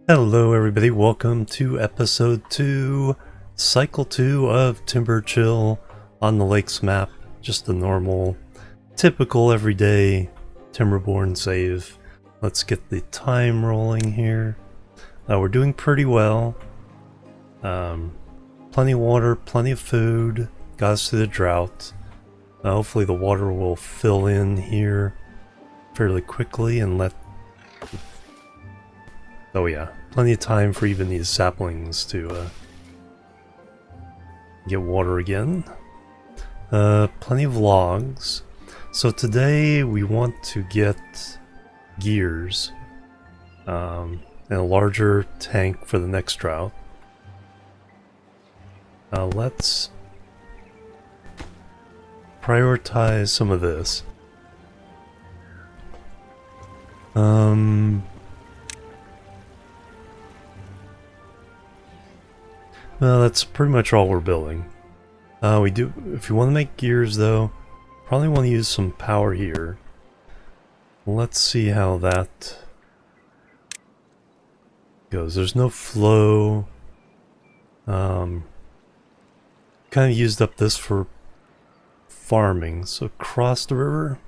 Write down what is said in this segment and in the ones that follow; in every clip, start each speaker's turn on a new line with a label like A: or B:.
A: Hello everybody, welcome to episode 2, cycle 2 of Timber Chill on the Lakes map. Just a normal, typical everyday Timberborn save. Let's get the time rolling here. We're doing pretty well. Plenty of water, plenty of food, got us through the drought. Hopefully the water will fill in here fairly quickly and let... Oh yeah, plenty of time for even these saplings to get water again. Plenty of logs. So today we want to get gears and a larger tank for the next drought. Let's prioritize some of this. Well, that's pretty much all we're building. We do, if you want to make gears though, probably want to use some power here. Let's see how that goes. There's no flow. Kind of used up this for farming, so cross the river.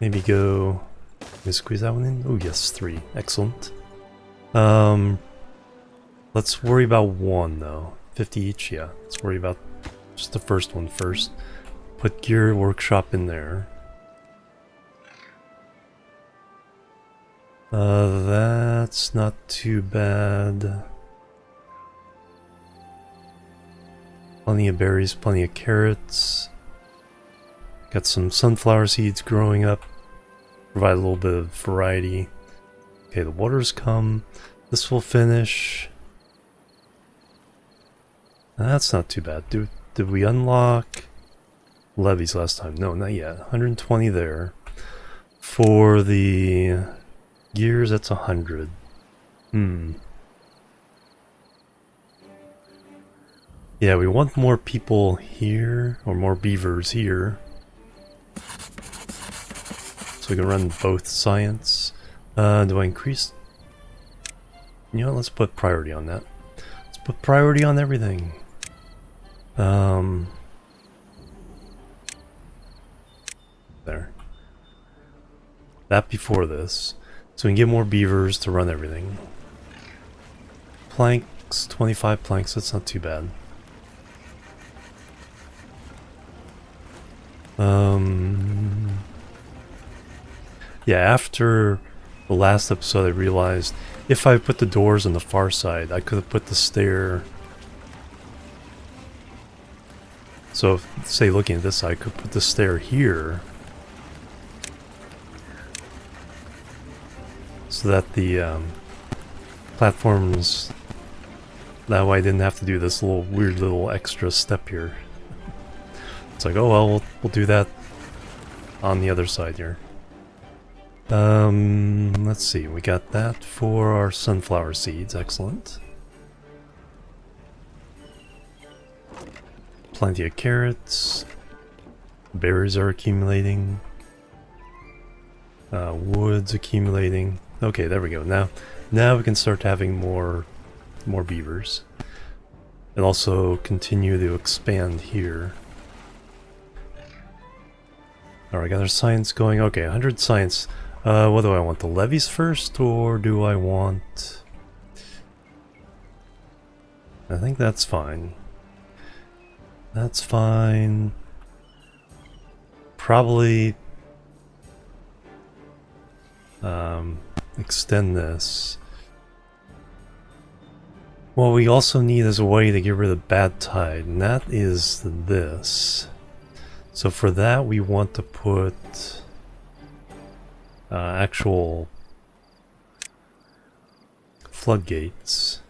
A: Maybe go... Let me squeeze that one in. Oh yes, 3. Excellent. Let's worry about one though. 50 each, yeah. Let's worry about just the first one first. Put gear workshop in there. That's not too bad. Plenty of berries, plenty of carrots. Got some sunflower seeds growing up. Provide a little bit of variety. Okay, the water's come. This will finish. That's not too bad. Did we unlock levees last time? No, not yet. 120 there. For the gears, that's 100. Yeah, we want more people here, or more beavers here. So we can run both science. Do I increase? You know, let's put priority on that. Let's put priority on everything. There. That before this. So we can get more beavers to run everything. Planks, 25 planks, that's not too bad. Yeah, after the last episode I realized if I put the doors on the far side, I could have put the stair. So, say looking at this side, I could put the stair here. So that the platforms, that way I didn't have to do this little weird little extra step here. It's like, oh well, we'll do that on the other side here. Let's see, we got that for our sunflower seeds, excellent. Plenty of carrots. Berries are accumulating. Wood's accumulating. Okay, there we go. Now we can start having more beavers. And also continue to expand here. Alright, got our science going. Okay, 100 science. What do I want? The levies first, or do I want... I think that's fine. That's fine. Probably... extend this. What we also need is a way to get rid of bad tide, and that is this. So for that we want to put actual floodgates.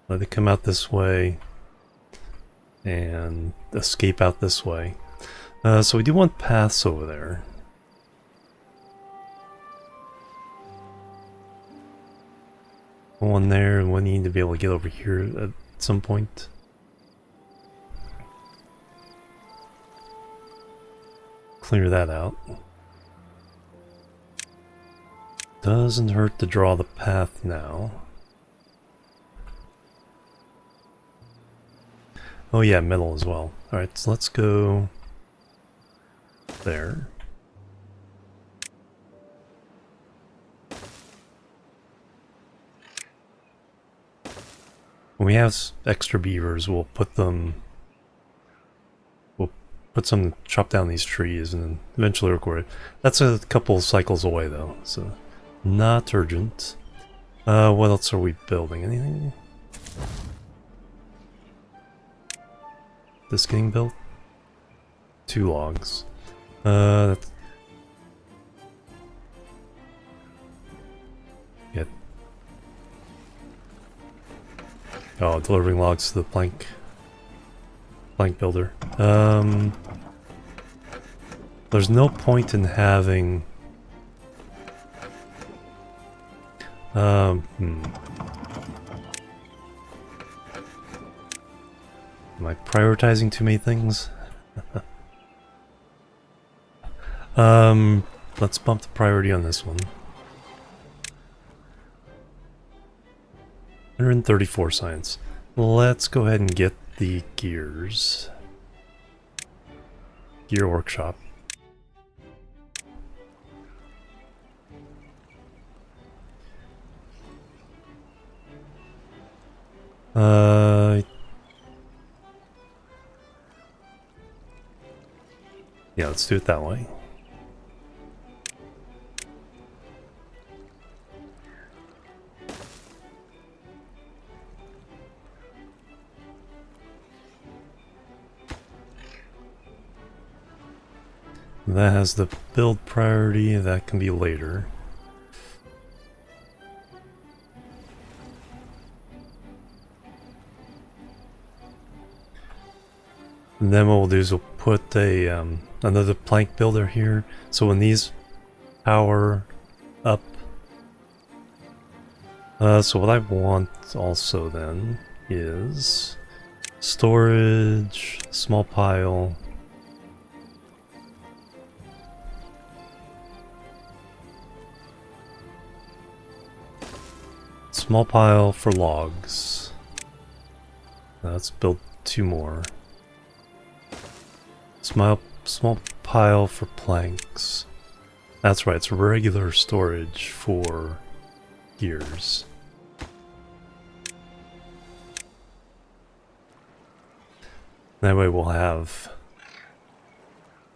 A: Let it come out this way and escape out this way. So we do want paths over there. One there, and one need to be able to get over here at some point. Clear that out. Doesn't hurt to draw the path now. Oh yeah, metal as well. Alright, so let's go there. When we have extra beavers, we'll put them... We'll put some to chop down these trees and then eventually record it. That's a couple cycles away though, so not urgent. What else are we building? Anything? This getting built? 2 logs. That's... Yeah. Oh, delivering logs to the plank builder. There's no point in having... Am I prioritizing too many things? Let's bump the priority on this one. 134 science. Let's go ahead and get the gears. Gear workshop. Yeah, let's do it that way. That has the build priority, that can be later. And then what we'll do is we'll put a another plank builder here, so when these power up. So what I want also then is storage, small pile. Small pile for logs. Let's build 2 more. Small pile for planks. That's right, it's regular storage for gears. That way we'll have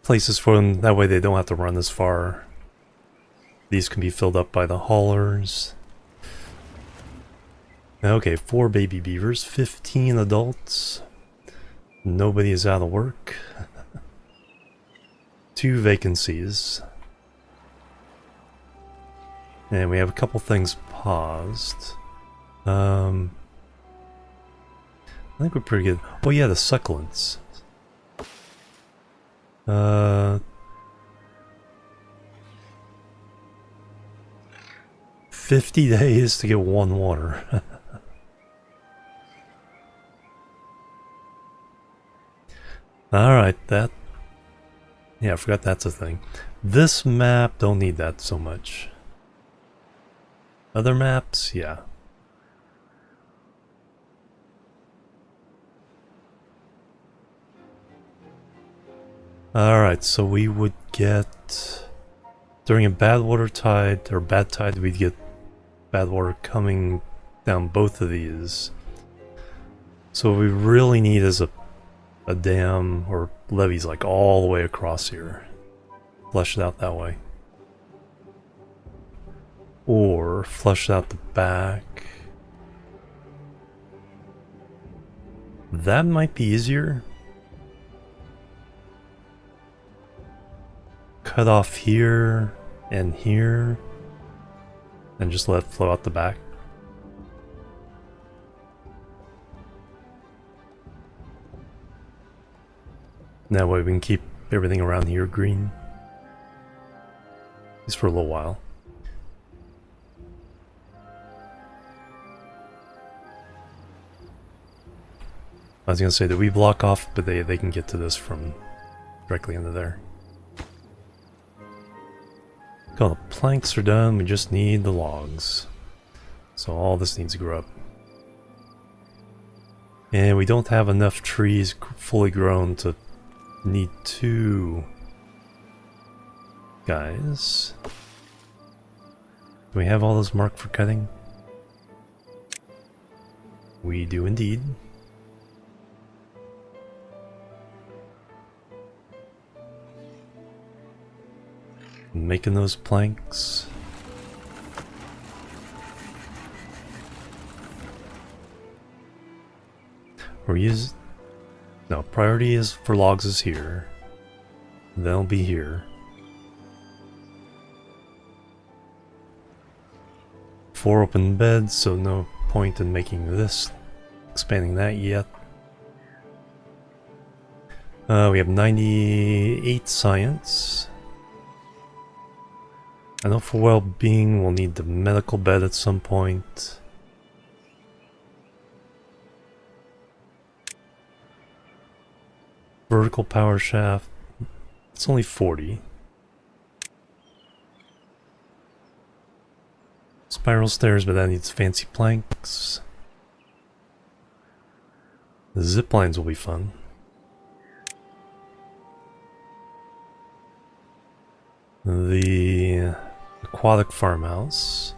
A: places for them, that way they don't have to run as far. These can be filled up by the haulers. Okay, 4 baby beavers, 15 adults. Nobody is out of work. 2 vacancies. And we have a couple things paused. I think we're pretty good. Oh yeah, the succulents. 50 days to get 1 water. Alright, that... Yeah, I forgot that's a thing. This map, don't need that so much. Other maps, yeah. Alright, so we would get... During a bad water tide, or bad tide, we'd get bad water coming down both of these. So what we really need is a dam or levees like all the way across here. Flush it out that way. Or flush it out the back. That might be easier. Cut off here and here. And just let it flow out the back. That way we can keep everything around here green. At least for a little while. I was gonna say that we block off, but they can get to this from directly into there. All the planks are done, we just need the logs. So all this needs to grow up. And we don't have enough trees fully grown to need 2 guys. Do we have all those marked for cutting? We do indeed. Making those planks. No, priority is for logs is here. They'll be here. 4 open beds, so no point in making this, expanding that yet. We have 98 science. I know for well-being we'll need the medical bed at some point. Vertical power shaft, it's only 40. Spiral stairs, but that needs fancy planks. The zip lines will be fun. The aquatic farmhouse.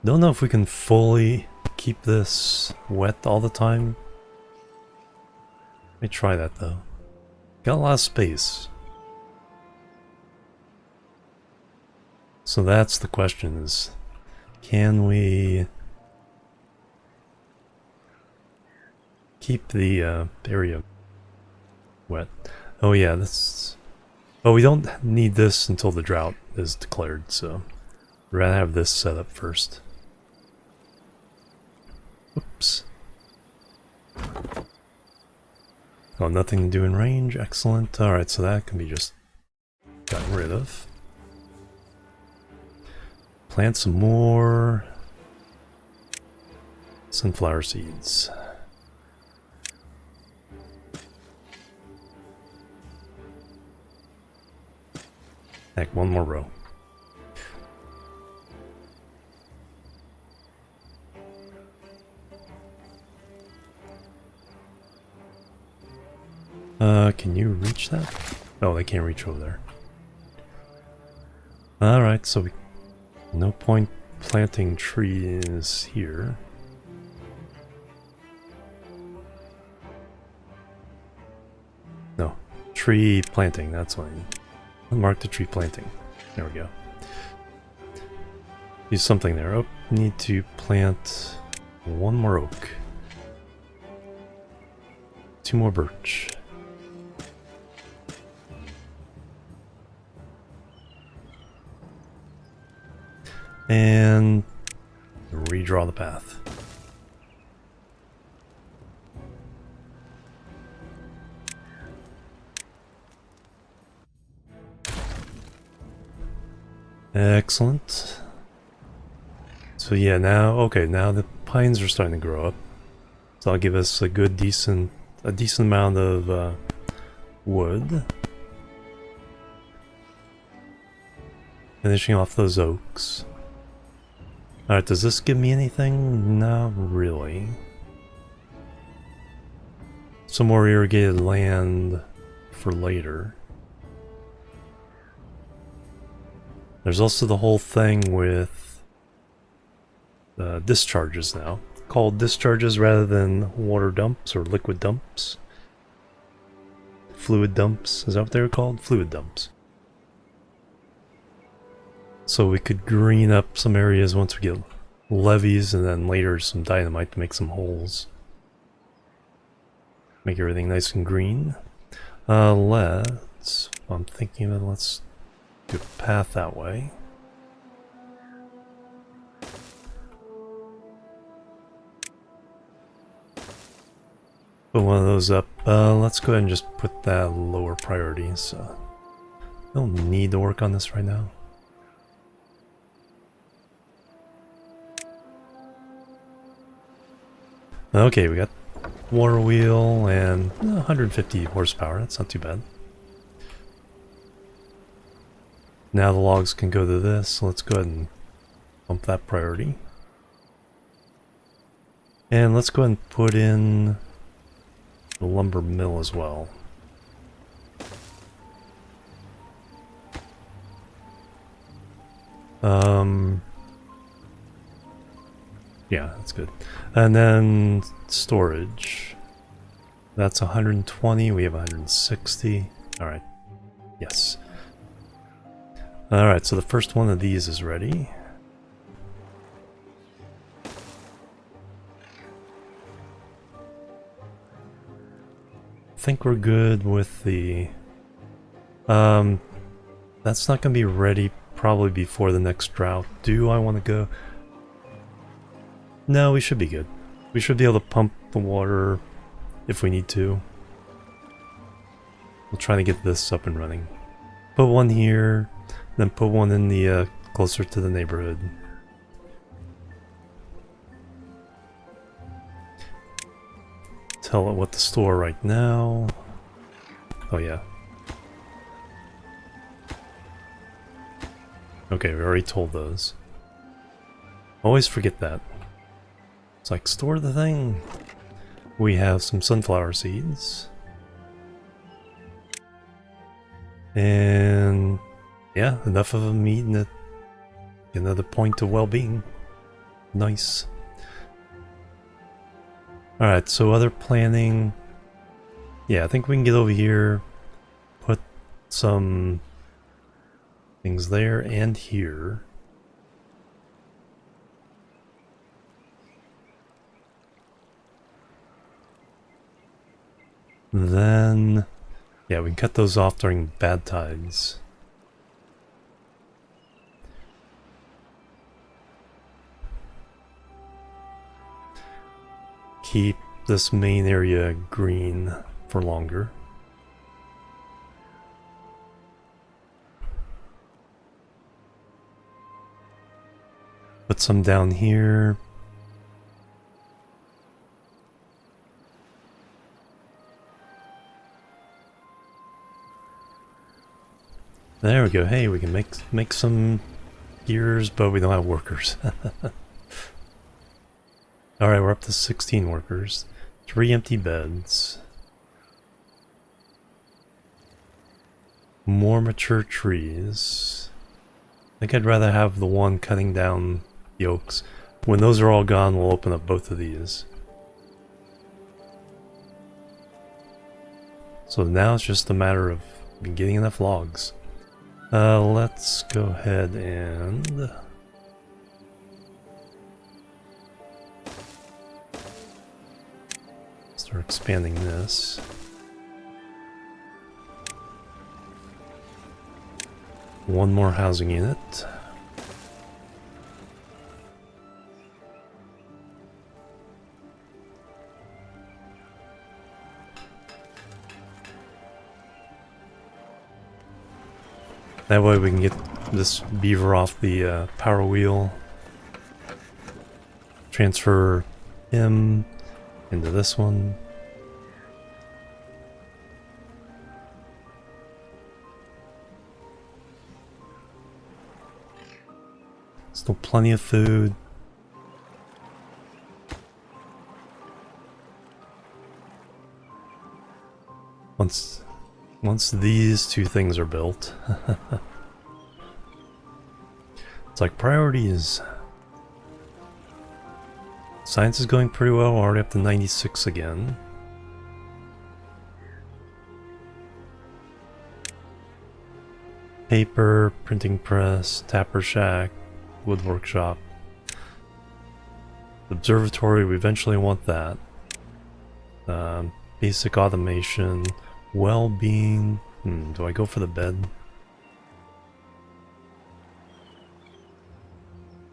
A: Don't know if we can fully keep this wet all the time. Let me try that though. Got a lot of space. So that's the question is, can we keep the area wet? Oh yeah, this... Oh, we don't need this until the drought is declared, so we'd rather have this set up first. Oops. Oh, nothing to do in range. Excellent. Alright, so that can be just gotten rid of. Plant some more sunflower seeds. Heck, one more row. Can you reach that? Oh, they can't reach over there. Alright, so no point planting trees here. No, tree planting, that's what I need. Unmark the tree planting. There we go. Use something there. Oh, need to plant 1 more oak. 2 more birch. And redraw the path. Excellent. So yeah, now, okay, now the pines are starting to grow up. So that'll give us a good, decent amount of wood. Finishing off those oaks. Alright, does this give me anything? Not really. Some more irrigated land for later. There's also the whole thing with discharges now. Called discharges rather than water dumps or liquid dumps. Fluid dumps, is that what they were called? Fluid dumps. So we could green up some areas once we get levees, and then later some dynamite to make some holes. Make everything nice and green. I'm thinking of it, let's do a path that way. Put one of those up. Let's go ahead and just put that lower priority, so don't need to work on this right now. Okay, we got water wheel and 150 horsepower. That's not too bad. Now the logs can go to this, so let's go ahead and bump that priority. And let's go ahead and put in the lumber mill as well. Yeah, that's good. And then storage. That's 120, we have 160. Alright. Yes. Alright, so the first one of these is ready. I think we're good with the... that's not going to be ready probably before the next drought. Do I want to go? No, we should be good. We should be able to pump the water if we need to. We'll try to get this up and running. Put one here, then put one in the closer to the neighborhood. Tell it what to store right now. Oh yeah. Okay, we already told those. Always forget that. It's like, store the thing. We have some sunflower seeds. And yeah, enough of them eating it. Another point of well-being. Nice. Alright, so other planning. Yeah, I think we can get over here. Put some things there and here. Then, yeah, we can cut those off during bad tides. Keep this main area green for longer. Put some down here. There we go. Hey, we can make some gears, but we don't have workers. Alright, we're up to 16 workers. 3 empty beds. More mature trees. I think I'd rather have the one cutting down the oaks. When those are all gone, we'll open up both of these. So now it's just a matter of getting enough logs. Let's go ahead and... start expanding this. One more housing unit. That way we can get this beaver off the power wheel. Transfer him into this one. Still plenty of food. Once these two things are built, it's like priorities. Science is going pretty well, already up to 96 again. Paper, printing press, tapper shack, wood workshop. Observatory, we eventually want that. Basic automation, well-being. Do I go for the bed?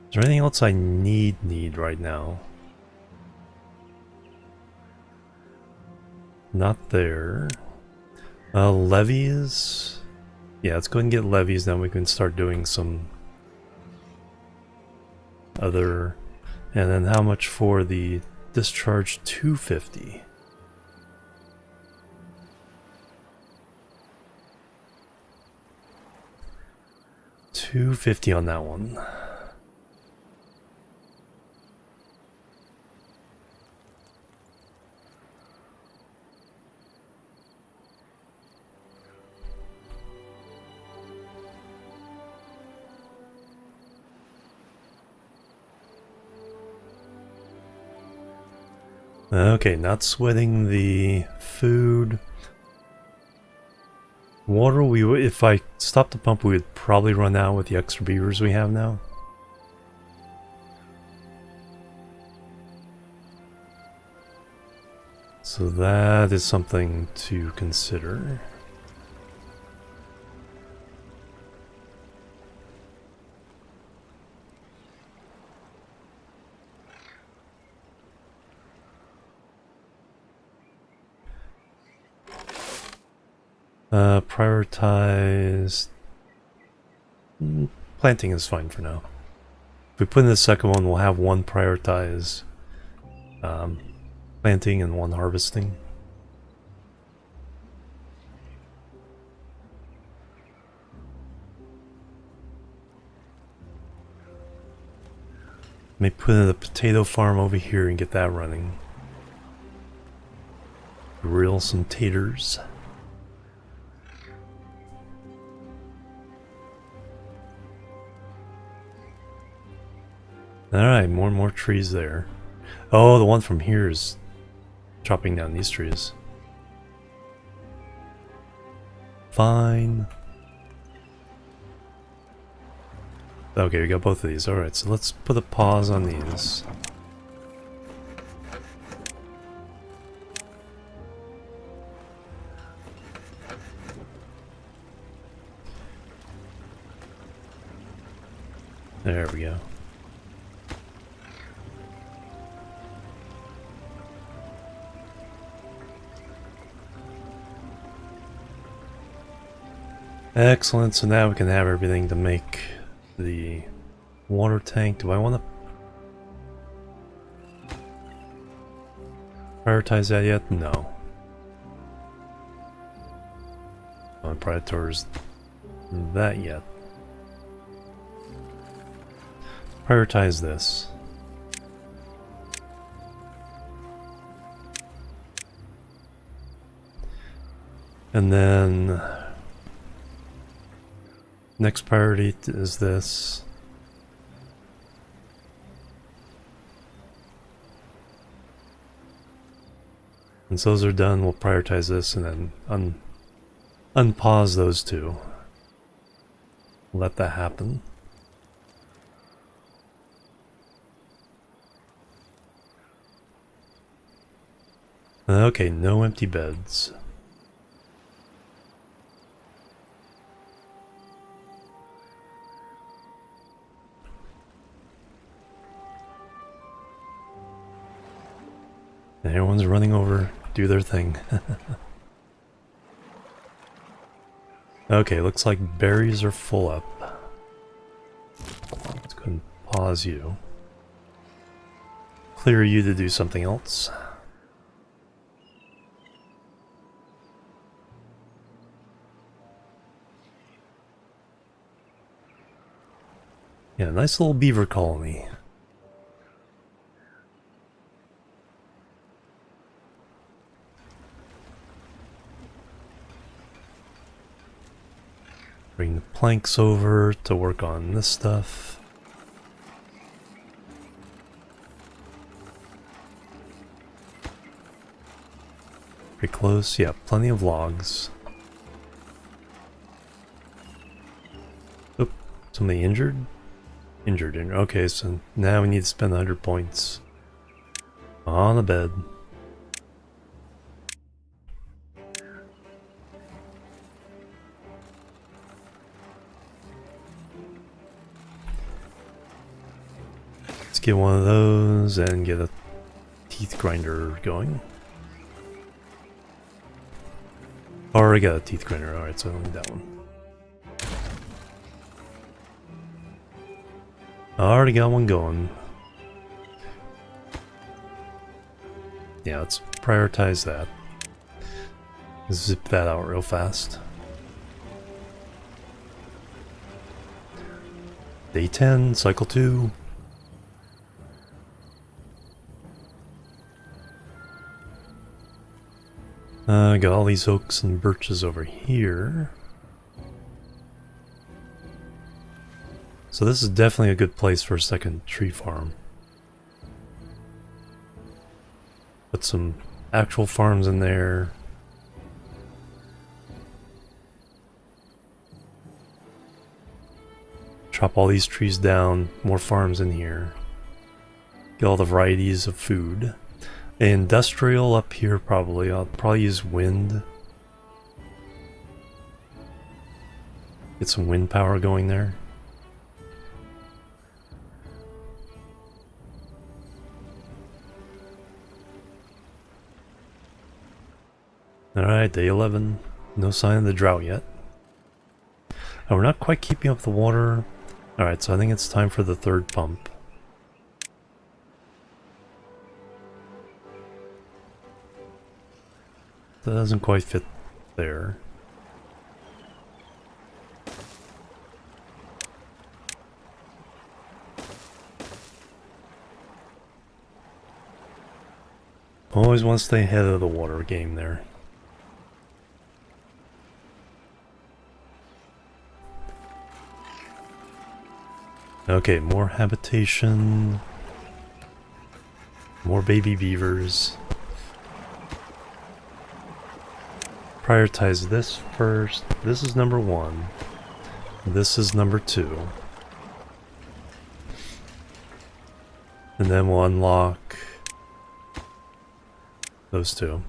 A: Is there anything else I need right now? Not there. Levies? Yeah, let's go ahead and get levies, then we can start doing some other... And then how much for the discharge 250. $250 on that one. Okay, not sweating the food. Water, if I stopped the pump, we would probably run out with the extra beavers we have now. So that is something to consider. Prioritize... Planting is fine for now. If we put in the second one, we'll have one prioritize planting and one harvesting. May put in the potato farm over here and get that running. Grill some taters. Alright, more and more trees there. Oh, the one from here is chopping down these trees. Fine. Okay, we got both of these. Alright, so let's put a pause on these. There we go. Excellent, so now we can have everything to make the water tank. Do I want to prioritize that yet? No. I don't prioritize that yet. Prioritize this. And then next priority is this. Once those are done, we'll prioritize this and then unpause those two. Let that happen. Okay, no empty beds. And everyone's running over, do their thing. Okay, looks like berries are full up. Let's go and pause you. Clear you to do something else. Yeah, nice little beaver colony. Bring the planks over to work on this stuff. Pretty close, yeah, plenty of logs. Oop, somebody injured? Injured. Okay, so now we need to spend 100 points on a bed. Let's get one of those and get a teeth grinder going. Already got a teeth grinder, alright, so I don't need that one. I already got one going. Yeah, let's prioritize that. Zip that out real fast. Day 10, cycle 2. Got all these oaks and birches over here. So this is definitely a good place for a second tree farm. Put some actual farms in there. Chop all these trees down, more farms in here. Get all the varieties of food. Industrial up here probably. I'll probably use wind. Get some wind power going there. Alright, day 11. No sign of the drought yet. Oh, we're not quite keeping up the water. Alright, so I think it's time for the third pump. That doesn't quite fit there. Always want to stay ahead of the water game there. Okay, more habitation. More baby beavers. Prioritize this first. This is number 1. This is number 2. And then we'll unlock those 2.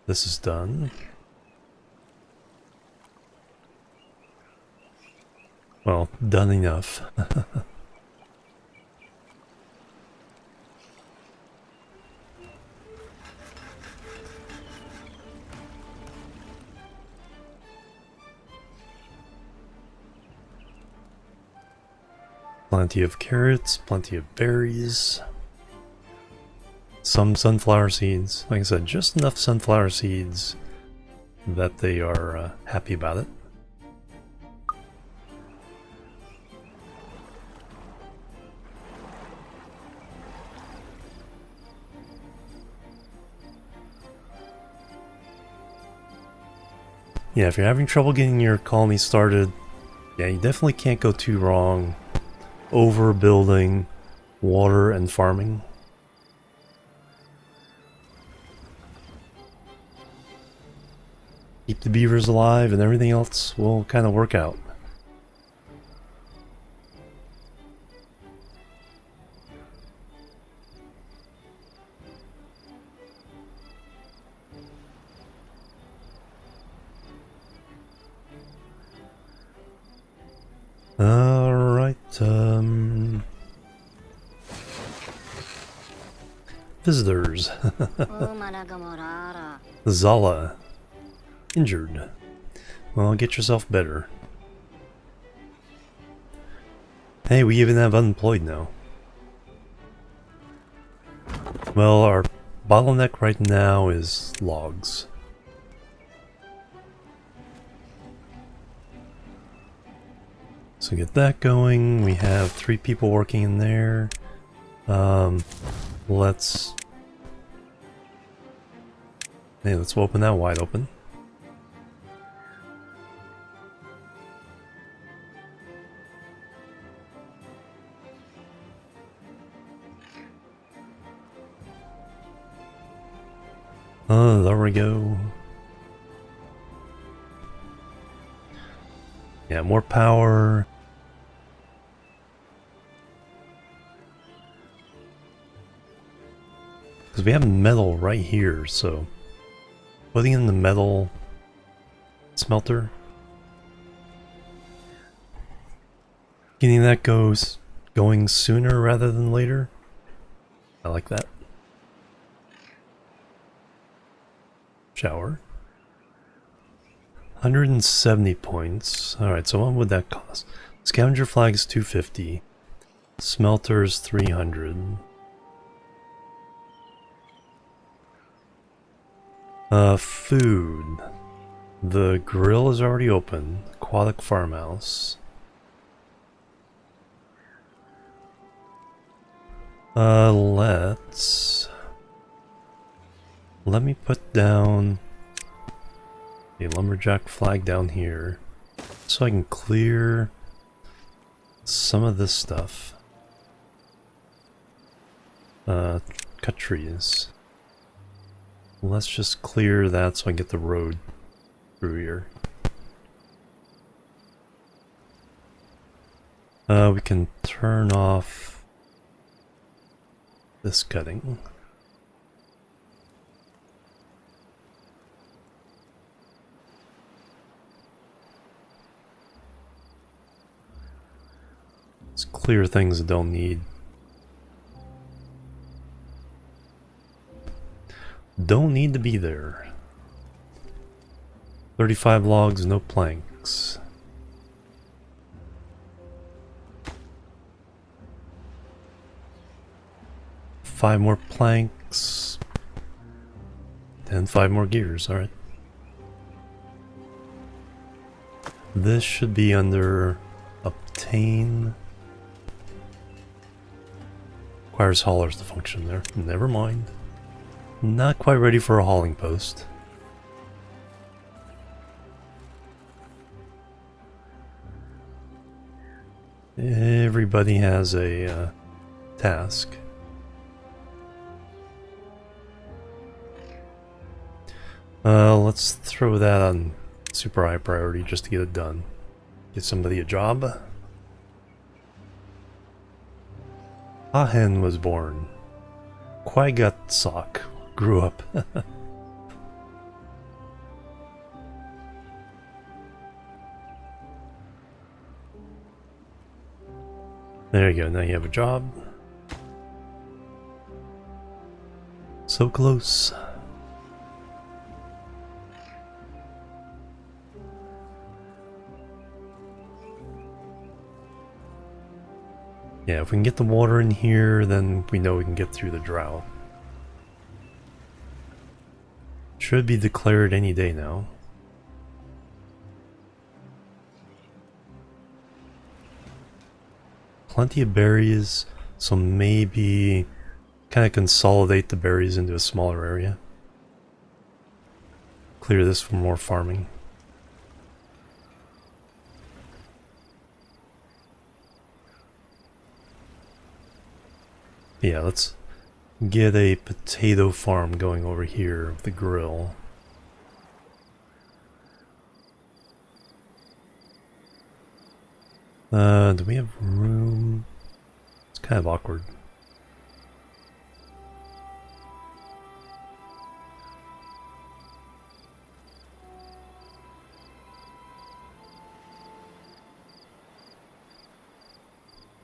A: This is done. Well, done enough. Plenty of carrots, plenty of berries. Some sunflower seeds. Like I said, just enough sunflower seeds that they are happy about it. Yeah, if you're having trouble getting your colony started, yeah, you definitely can't go too wrong overbuilding water and farming. Keep the beavers alive and everything else will kind of work out. Alright, visitors. Zala. Injured. Well, get yourself better. Hey, we even have unemployed now. Well, our bottleneck right now is logs. So get that going. We have 3 people working in there. Let's open that wide open. Oh, there we go. Yeah, more power. Because we have metal right here, so putting in the metal smelter, getting that going sooner rather than later. I like that. Shower. 170 points. Alright, so what would that cost? Scavenger flag is 250. Smelters 300. Food. The grill is already open. Aquatic farmhouse. Let me put down a lumberjack flag down here so I can clear some of this stuff. Cut trees. Let's just clear that so I can get the road through here. We can turn off this cutting. Let's clear things that don't need. Don't need to be there. 35 logs, no planks. Five more planks. And 5 more gears, alright. This should be under obtain. Requires haulers to function there. Never mind. Not quite ready for a hauling post. Everybody has a task. Let's throw that on super high priority just to get it done. Get somebody a job. A hen was born. Quaigat sock grew up. There you go, now you have a job. So close. Yeah, if we can get the water in here, then we know we can get through the drought. Should be declared any day now. Plenty of berries, so maybe kind of consolidate the berries into a smaller area. Clear this for more farming. Yeah, let's get a potato farm going over here with the grill. Do we have room? It's kind of awkward.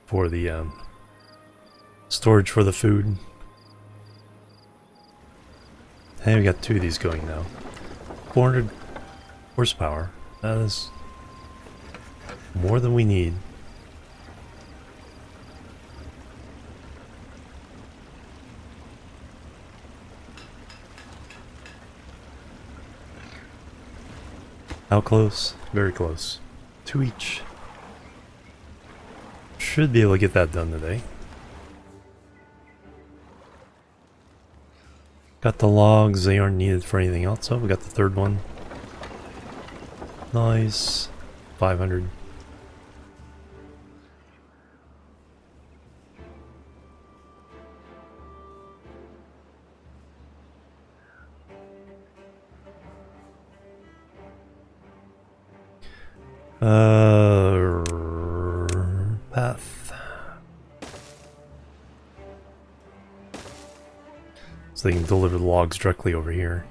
A: For the storage for the food. Hey, we got 2 of these going now. 400 horsepower. That is more than we need. How close? Very close. 2 each. Should be able to get that done today. Got the logs, they aren't needed for anything else. Oh, we got the 3rd one. Nice. 500. Path. So they can deliver the logs directly over here.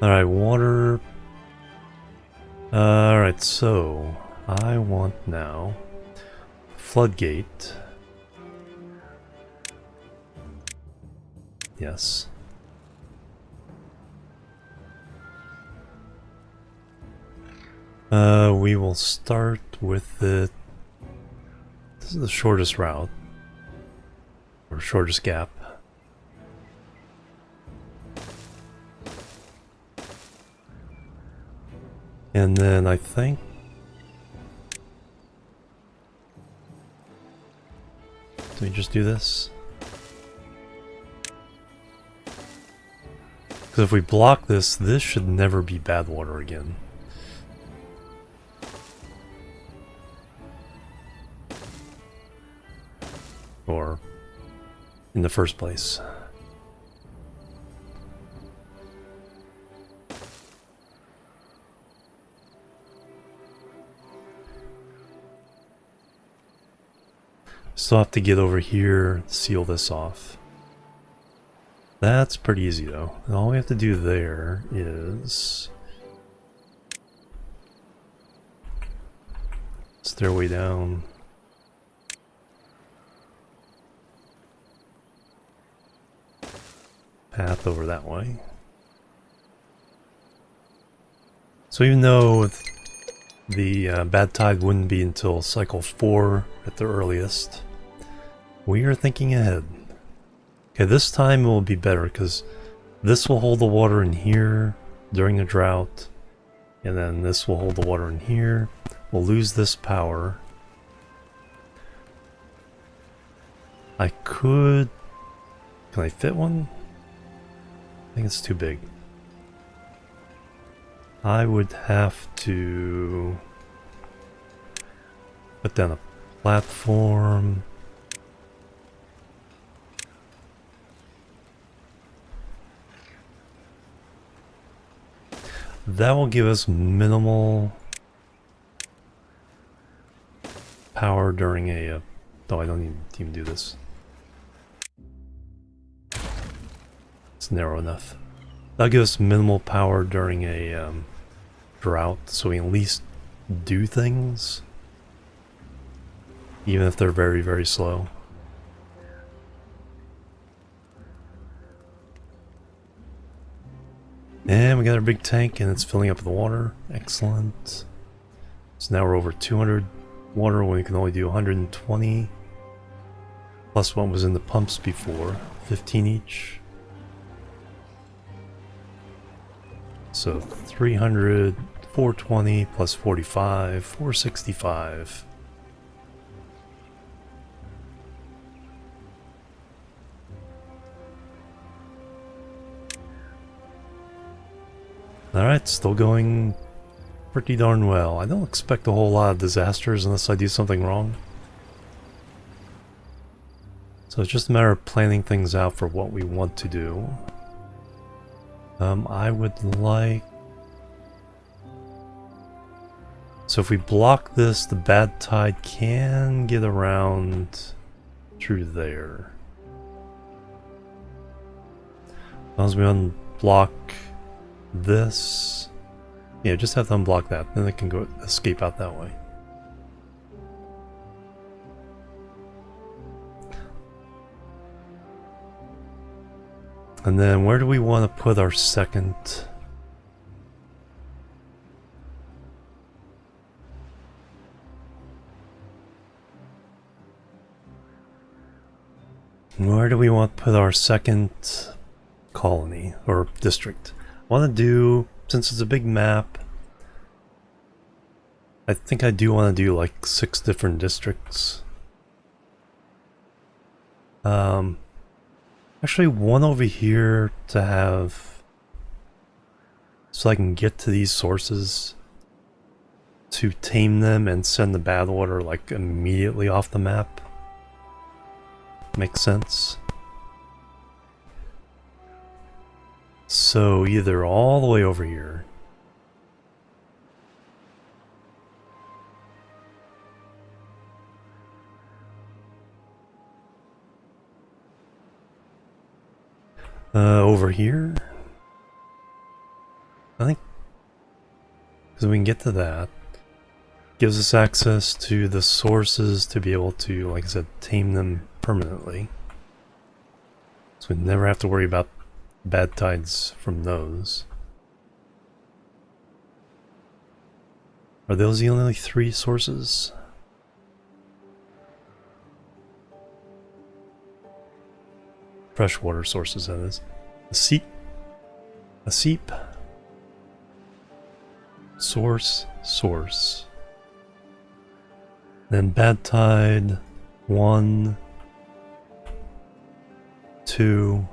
A: Alright, water. Alright, so I want now floodgate. Yes. We will start with the... This is the shortest route. Or shortest gap. And then I think... Do we just do this? Because if we block this, this should never be bad water again. Or in the first place. Still have to get over here, seal this off. That's pretty easy though. And all we have to do there is stairway down. Path over that way. So even though the bad tide wouldn't be until cycle 4 at the earliest, we are thinking ahead. Okay, this time it will be better because this will hold the water in here during the drought, and then this will hold the water in here. We'll lose this power. I could... Can I fit one? I think it's too big. I would have to put down a platform. That will give us minimal power during a... Oh, I don't need to even do this. It's narrow enough. That'll give us minimal power during a drought, so we can at least do things, even if they're very, very slow. And we got our big tank, and it's filling up with water. Excellent. So now we're over 200 water when we can only do 120, plus what was in the pumps before, 15 each. So 300, 420 plus 45, 465. Alright, still going pretty darn well. I don't expect a whole lot of disasters unless I do something wrong. So it's just a matter of planning things out for what we want to do. I would like... So if we block this, the bad tide can get around through there. As long as we unblock this... Yeah, just have to unblock that, then it can go escape out that way. And then where do we want to put our second? Where do we want to put our second colony or district? I want to do, since it's a big map, I think I do want to do like 6 different districts. Actually, one over here to have, so I can get to these sources to tame them and send the bad water like immediately off the map. Makes sense. So either all the way over here, over here, I think, because we can get to that, gives us access to the sources to be able to, like I said, tame them permanently. So we never have to worry about bad tides from those. Are those the only 3 sources? Freshwater sources, that is. A seep. Source. Then bad tide, 1, 2.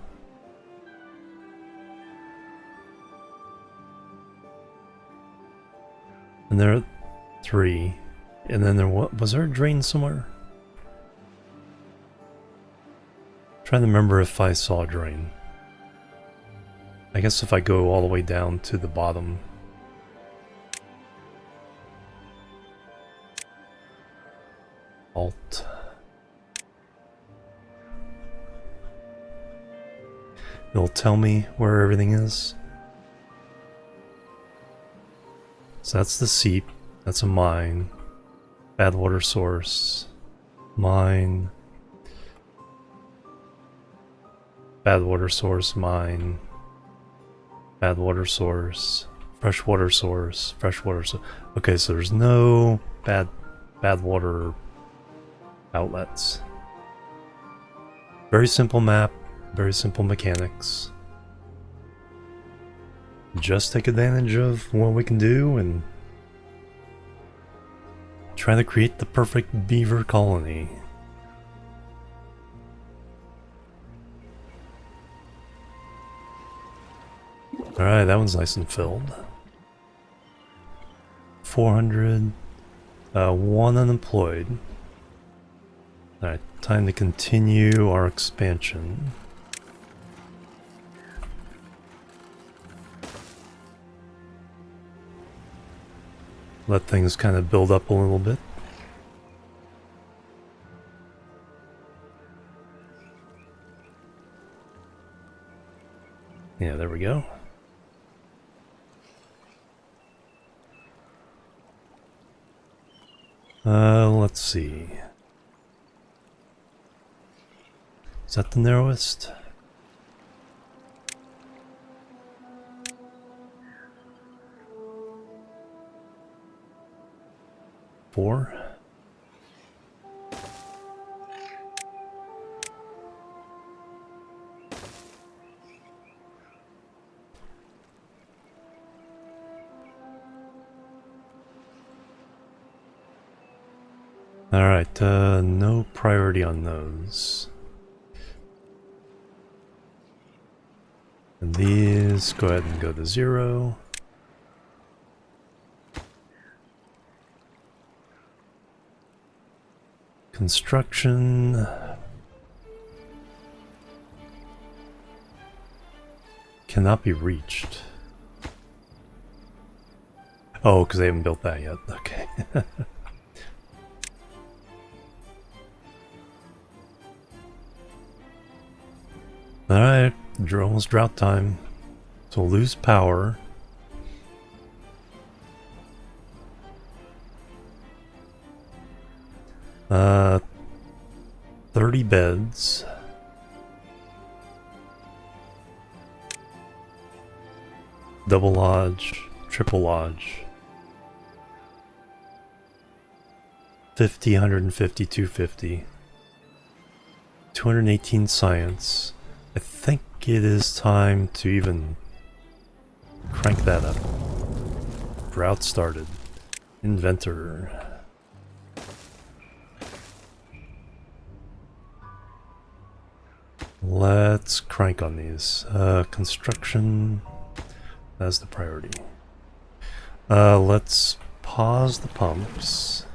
A: And there are 3. And then was there a drain somewhere? Trying to remember if I saw a drain. I guess if I go all the way down to the bottom. Alt. It'll tell me where everything is. So that's the seep. That's a mine. Bad water source. Mine. Bad water source, mine. Bad water source. Freshwater source. Freshwater source. Okay, so there's no bad water outlets. Very simple map. Very simple mechanics. Just take advantage of what we can do and try to create the perfect beaver colony. Alright, that one's nice and filled. 400. 1 unemployed. Alright, time to continue our expansion. Let things kind of build up a little bit. Yeah, there we go. Let's see. Is that the narrowest? Four? Alright, no priority on those. And these, go ahead and go to 0. Construction. Cannot be reached. Oh, because they haven't built that yet. Okay. Alright, almost drought time. So we'll lose power. Uh, 30 beds. Double lodge, triple lodge. 50, 150, 250. 218 science. I think it is time to even crank that up. Drought started. Inventor. Let's crank on these. Construction. That's the priority. Let's pause the pumps.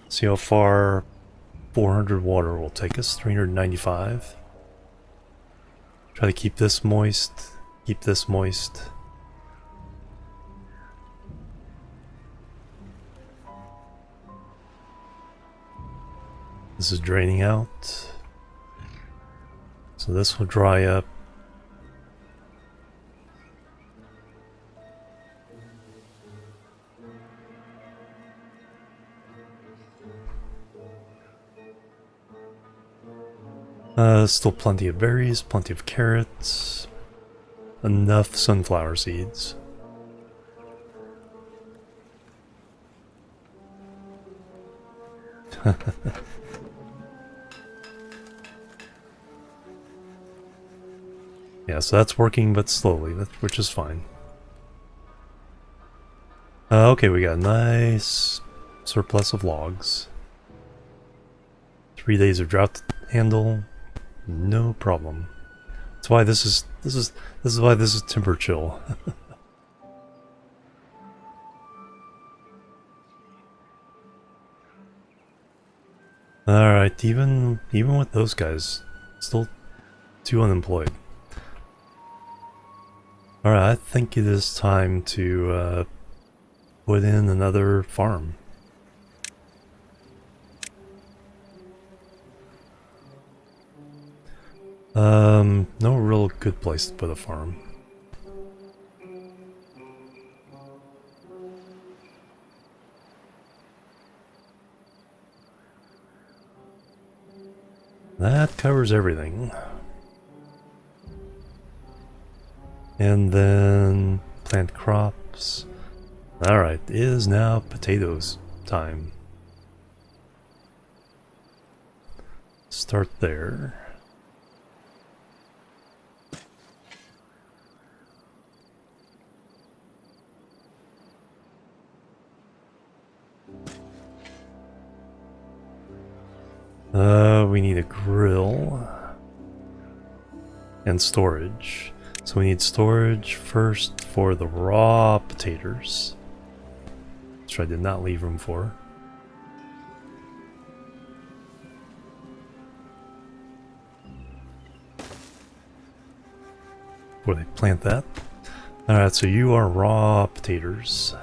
A: See how far 400 water will take us. 395. Try to keep this moist. Keep this moist. This is draining out. So this will dry up. Still plenty of berries, plenty of carrots, enough sunflower seeds. Yeah, so that's working, but slowly, which is fine. Okay, we got a nice surplus of logs. 3 days of drought to handle, no problem. That's why this is why this is timber chill. All right, even with those guys, still 2 unemployed. All right, I think it is time to put in another farm. No real good place to put a farm. That covers everything. And then plant crops. Alright, it is now potatoes time. Start there. We need a grill and storage. So we need storage first for the raw potatoes, which I did not leave room for. Before they plant that. Alright, so you are raw potatoes.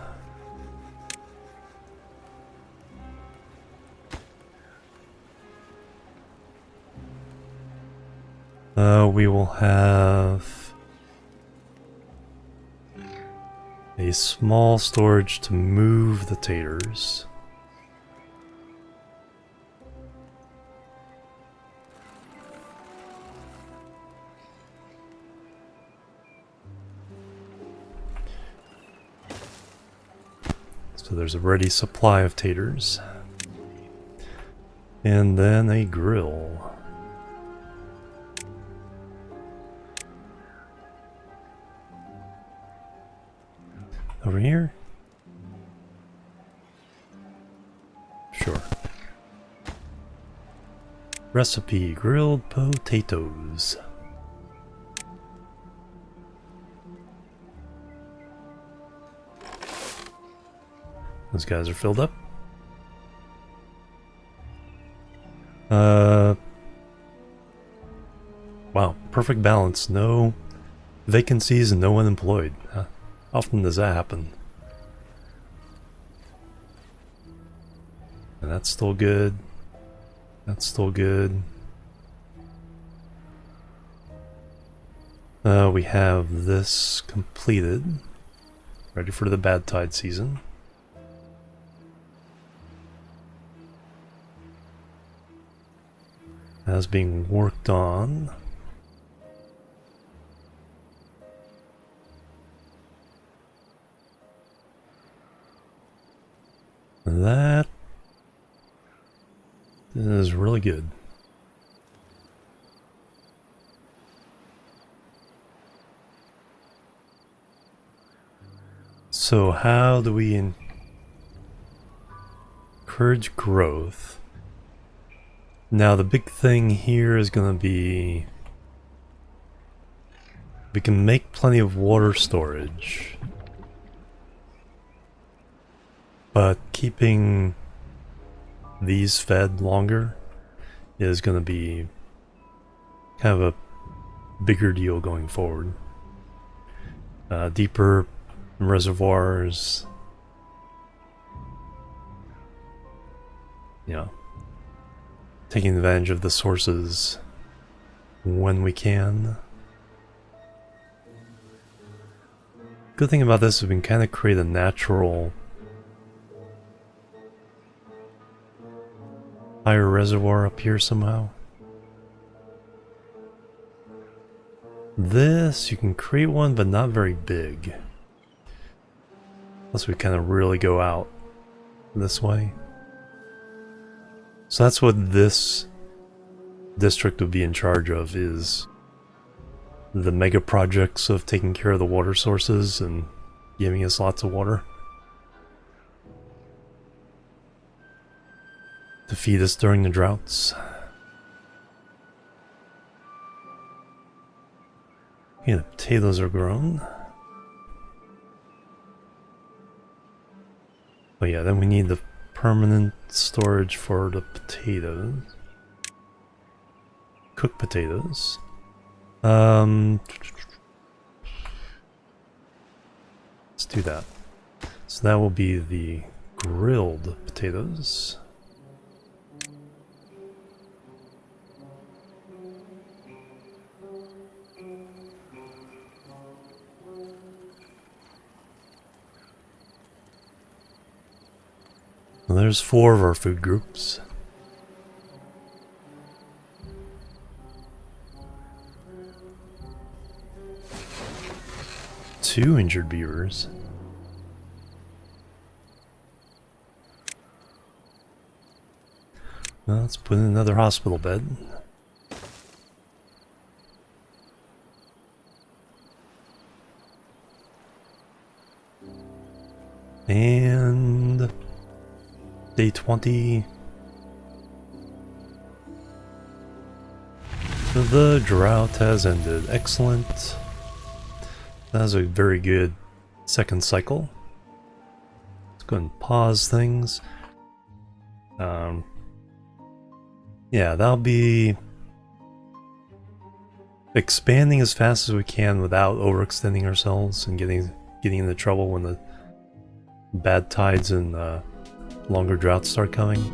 A: We will have a small storage to move the taters. So there's a ready supply of taters. And then a grill. Over here? Sure. Recipe, grilled potatoes. Those guys are filled up. Wow, perfect balance. No vacancies and no unemployed. How often does that happen? And that's still good. That's still good. We have this completed. Ready for the bad tide season. That's being worked on. That is really good. So how do we encourage growth? Now the big thing here is going to be we can make plenty of water storage. But keeping these fed longer is going to be kind of a bigger deal going forward. Deeper reservoirs. Yeah. Taking advantage of the sources when we can. Good thing about this is we can kind of create a natural higher reservoir up here somehow. This, you can create one, but not very big. Unless we kind of really go out this way. So that's what this district would be in charge of, is the mega projects of taking care of the water sources and giving us lots of water to feed us during the droughts. Yeah, the potatoes are grown. Oh yeah, then we need the permanent storage for the potatoes. Cooked potatoes. Let's do that. So that will be the grilled potatoes. Well, there's 4 of our food groups. Two injured beavers. Well, let's put in another hospital bed. And day 20. The drought has ended. Excellent. That was a very good second cycle. Let's go ahead and pause things. Yeah, that'll be expanding as fast as we can without overextending ourselves and getting into trouble when the bad tides and longer droughts start coming.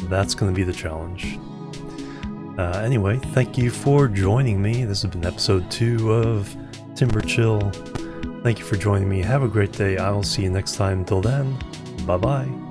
A: That's going to be the challenge. Anyway, thank you for joining me. This has been episode 2 of Timber Chill. Thank you for joining me. Have a great day. I will see you next time. Till then, bye bye.